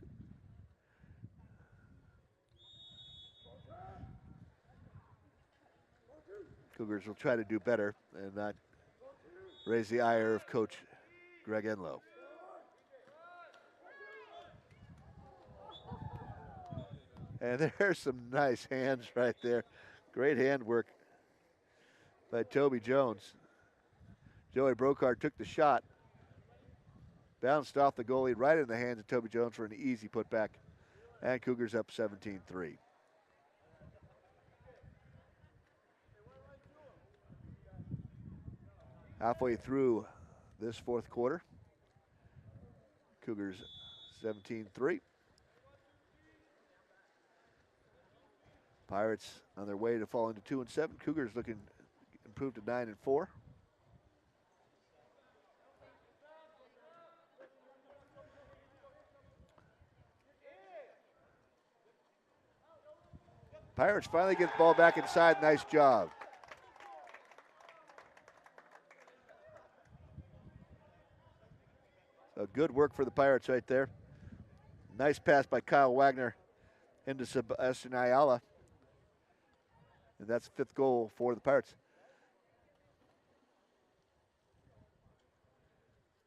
Cougars will try to do better and not raise the ire of Coach Greg Enlow. And there's some nice hands right there. Great handwork by Toby Jones. Joey Brokar took the shot. Bounced off the goalie right in the hands of Toby Jones for an easy putback. And Cougars up 17-3. Halfway through this fourth quarter. Cougars 17-3. Pirates on their way to falling to 2-7. Cougars looking improved to 9-4. Pirates finally get the ball back inside. Nice job. Good work for the Pirates right there. Nice pass by Kyle Wagner into Sebastian Ayala. And that's the 5th goal for the Pirates.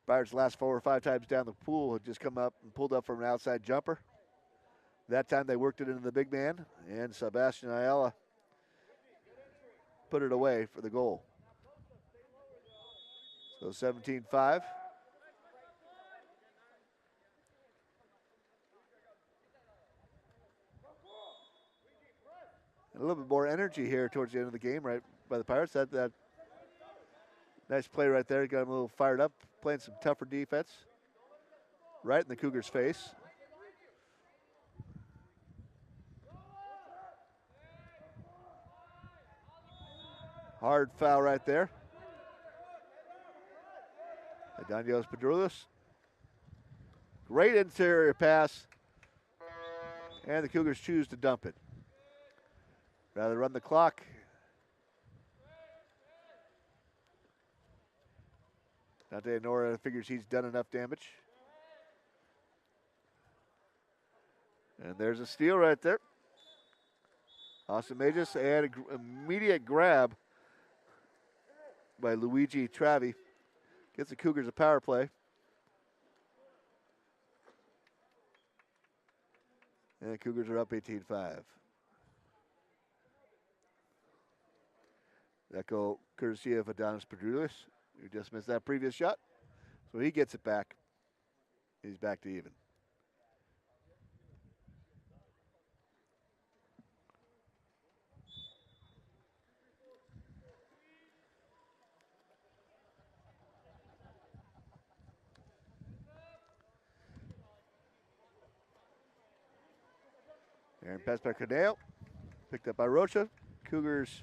Pirates last 4 or 5 times down the pool had just come up and pulled up from an outside jumper. That time they worked it into the big man, and Sebastian Ayala put it away for the goal. So 17-5. A little bit more energy here towards the end of the game, right, by the Pirates. That nice play right there. Got them a little fired up, playing some tougher defense. Right in the Cougars' face. Hard foul right there. Daniels Pedrulis. Great interior pass. And the Cougars choose to dump it. Rather run the clock. Dante Nora figures he's done enough damage. And there's a steal right there. Austin Magus and an immediate grab by Luigi Travi. Gets the Cougars a power play. And the Cougars are up 18-5. That goal courtesy of Adonis Pedrulis, who just missed that previous shot. So he gets it back. He's back to even. Aaron pass by Cornell. Picked up by Rocha. Cougars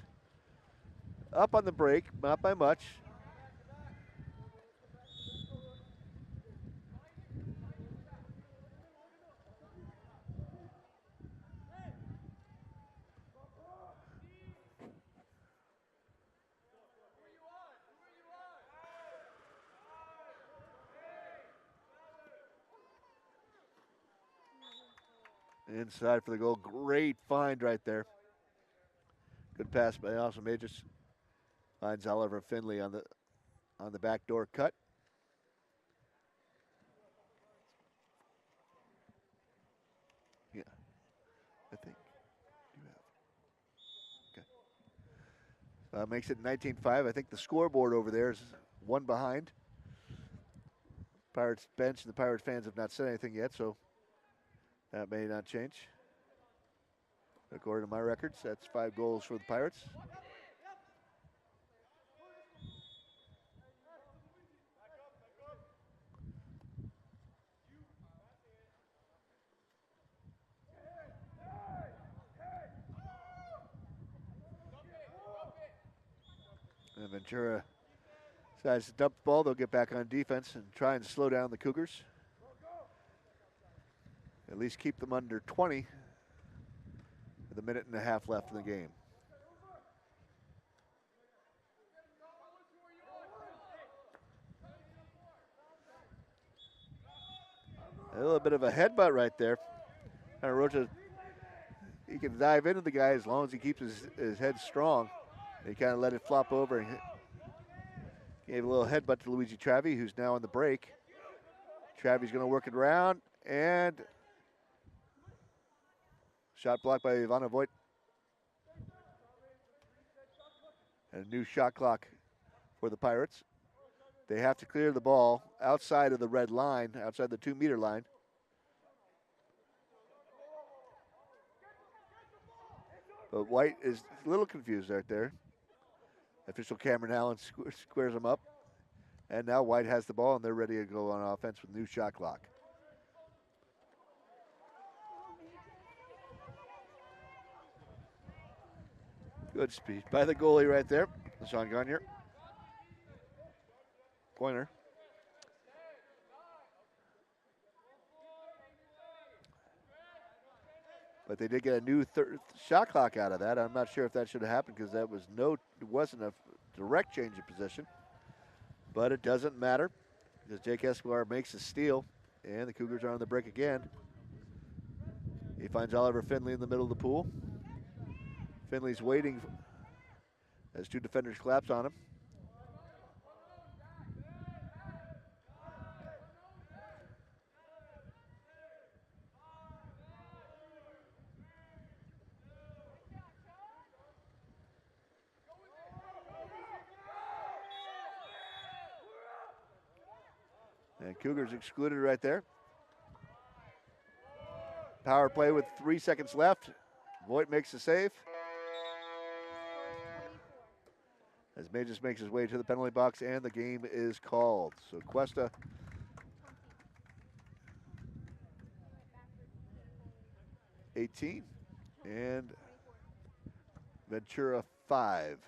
up on the break, not by much. Inside for the goal. Great find right there. Good pass by Austin Magus. Finds Oliver Finley on the backdoor cut. Yeah, I think. Okay. Makes it 19-5. I think the scoreboard over there is 1 behind. Pirates bench and the Pirates fans have not said anything yet, so that may not change. According to my records, that's 5 goals for the Pirates. And Ventura decides to dump the ball. They'll get back on defense and try and slow down the Cougars. At least keep them under 20 with 1.5 minutes left in the game. A little bit of a headbutt right there. Kind of Rocha, he can dive into the guy as long as he keeps his head strong. He kind of let it flop over and gave a little headbutt to Luigi Travi, who's now on the break. Travi's going to work it around, and shot blocked by Ivana Voigt. And a new shot clock for the Pirates. They have to clear the ball outside of the red line, outside the 2-meter line. But White is a little confused right there. Official Cameron Allen squares them up. And now White has the ball, and they're ready to go on offense with new shot clock. Good speed by the goalie right there, Sean Gagne. Pointer. But they did get a new shot clock out of that. I'm not sure if that should have happened because that was it wasn't a direct change of position. But it doesn't matter. As Jake Escobar makes a steal, and the Cougars are on the break again. He finds Oliver Finley in the middle of the pool. Finley's waiting as two defenders collapse on him. And Cougars excluded right there. Power play with 3 seconds left. Voigt makes the save. As Mages makes his way to the penalty box, and the game is called. So Cuesta (18) and Ventura 5.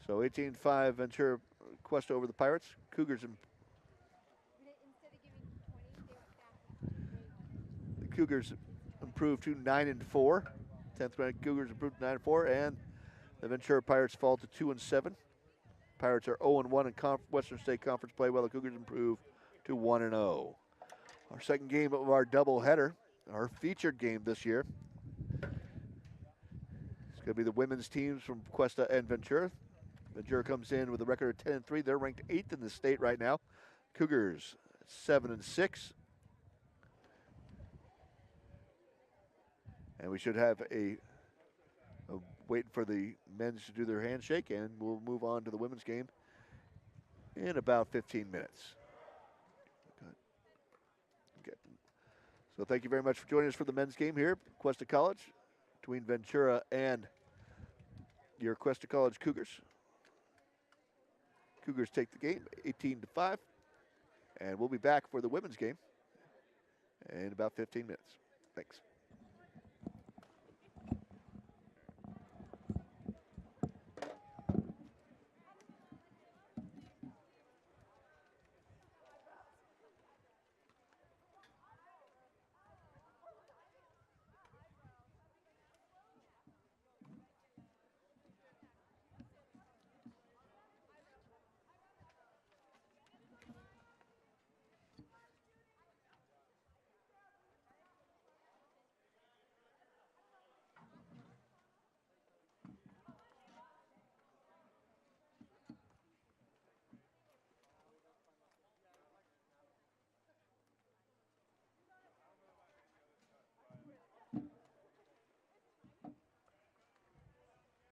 So 18-5 Ventura Cuesta over the Pirates. The Cougars improved to 9-4. 10th ranked Cougars improved to 9-4, and the Ventura Pirates fall to 2-7. Pirates are 0-1 in Western State Conference play, while the Cougars improve to 1-0. Our second game of our doubleheader, our featured game this year, it's going to be the women's teams from Cuesta and Ventura. Ventura comes in with a record of 10-3. They're ranked 8th in the state right now. Cougars 7-6. And we should have waiting for the men's to do their handshake, and we'll move on to the women's game in about 15 minutes. Okay. So thank you very much for joining us for the men's game here at Cuesta College between Ventura and your Cuesta College Cougars. Cougars take the game 18-5, and we'll be back for the women's game in about 15 minutes. Thanks.